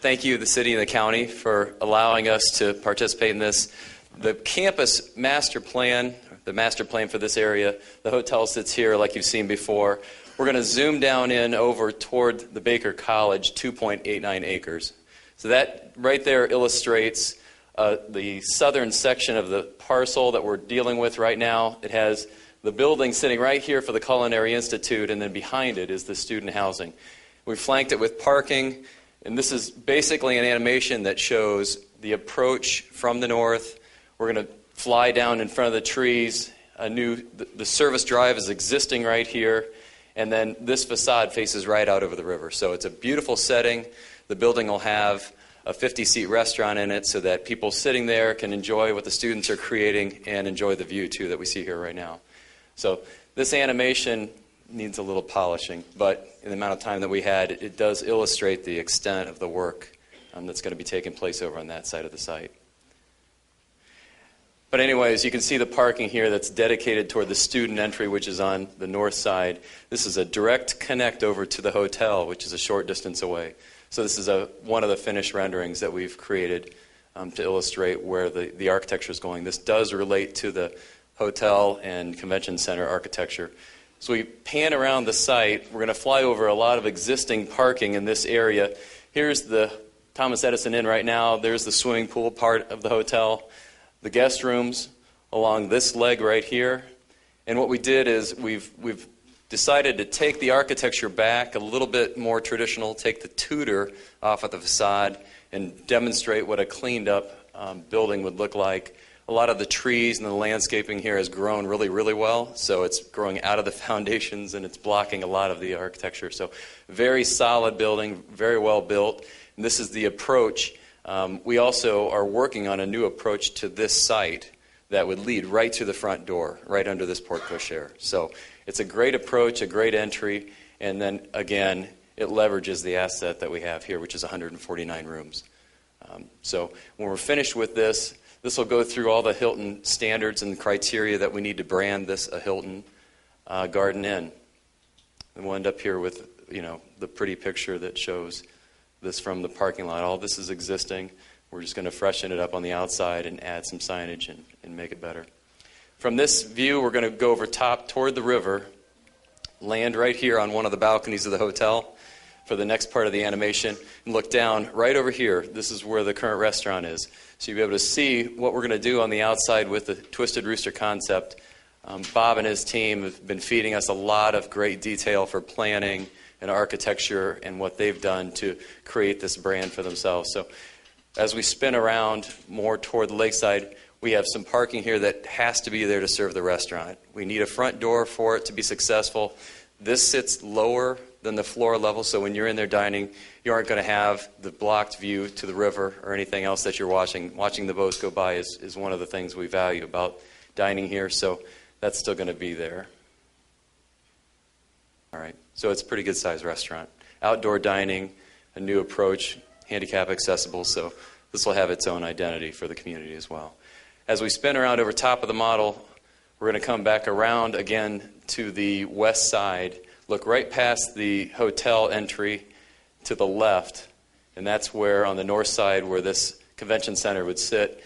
thank you, the city and the county, for allowing us to participate in this. The campus master plan, the master plan for this area, the hotel sits here like you've seen before. We're going to zoom down in over toward the Baker College, 2.89 acres. So that right there illustrates the southern section of the parcel that we're dealing with right now. It has the building sitting right here for the Culinary Institute, and then behind it is the student housing. We flanked it with parking, and this is basically an animation that shows the approach from the north. We're going to fly down in front of the trees. The service drive is existing right here, and then this facade faces right out over the river. So it's a beautiful setting. The building will have a 50-seat restaurant in it so that people sitting there can enjoy what the students are creating and enjoy the view, too, that we see here right now. So this animation needs a little polishing, but in the amount of time that we had, it does illustrate the extent of the work that's going to be taking place over on that side of the site. But anyways, you can see the parking here that's dedicated toward the student entry, which is on the north side. This is a direct connect over to the hotel, which is a short distance away. So this is one of the finished renderings that we've created to illustrate where the architecture is going. This does relate to the hotel and convention center architecture. So we pan around the site. We're going to fly over a lot of existing parking in this area. Here's the Thomas Edison Inn right now. There's the swimming pool part of the hotel. The guest rooms along this leg right here. And what we did is we've decided to take the architecture back a little bit more traditional, take the Tudor off of the facade, and demonstrate what a cleaned up building would look like. A lot of the trees and the landscaping here has grown really, really well, so it's growing out of the foundations and it's blocking a lot of the architecture. So very solid building, very well built. And this is the approach. We also are working on a new approach to this site that would lead right to the front door, right under this porte cochere. So it's a great approach, a great entry, and then again, it leverages the asset that we have here, which is 149 rooms. So when we're finished with this will go through all the Hilton standards and criteria that we need to brand this a Hilton Garden Inn. And we'll end up here with, the pretty picture that shows this from the parking lot. All this is existing. We're just going to freshen it up on the outside and add some signage and make it better. From this view, we're going to go over top toward the river, land right here on one of the balconies of the hotel for the next part of the animation, and look down right over here. This is where the current restaurant is. So you'll be able to see what we're going to do on the outside with the Twisted Rooster concept. Bob and his team have been feeding us a lot of great detail for planning and architecture and what they've done to create this brand for themselves. So as we spin around more toward the lakeside, we have some parking here that has to be there to serve the restaurant. We need a front door for it to be successful. This sits lower than the floor level, so when you're in there dining, you aren't going to have the blocked view to the river or anything else that you're watching. Watching the boats go by is one of the things we value about dining here, so that's still going to be there. All right, so it's a pretty good-sized restaurant. Outdoor dining, a new approach, handicap accessible, so this will have its own identity for the community as well. As we spin around over top of the model, we're going to come back around again to the west side, look right past the hotel entry to the left, and that's where on the north side where this convention center would sit.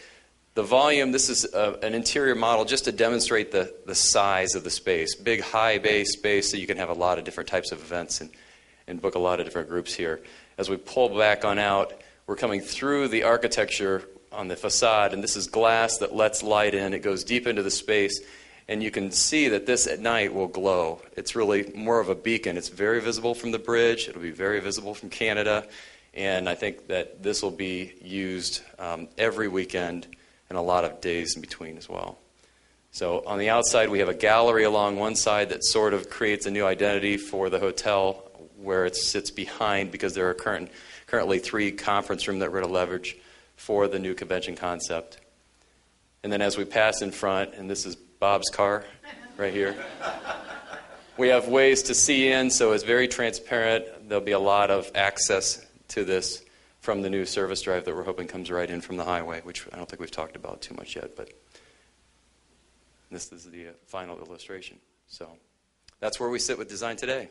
The volume, this is an interior model just to demonstrate the size of the space. Big, high bay space so you can have a lot of different types of events and book a lot of different groups here. As we pull back on out, we're coming through the architecture on the facade, and this is glass that lets light in. It goes deep into the space, and you can see that this at night will glow. It's really more of a beacon. It's very visible from the bridge. It'll be very visible from Canada, and I think that this will be used every weekend and a lot of days in between as well. So on the outside, we have a gallery along one side that sort of creates a new identity for the hotel where it sits behind, because there are currently 3 conference rooms that we're going to leverage for the new convention concept. And then as we pass in front, and this is Bob's car right here, we have ways to see in, so it's very transparent. There'll be a lot of access to this from the new service drive that we're hoping comes right in from the highway, which I don't think we've talked about too much yet, but this is the final illustration. So that's where we sit with design today.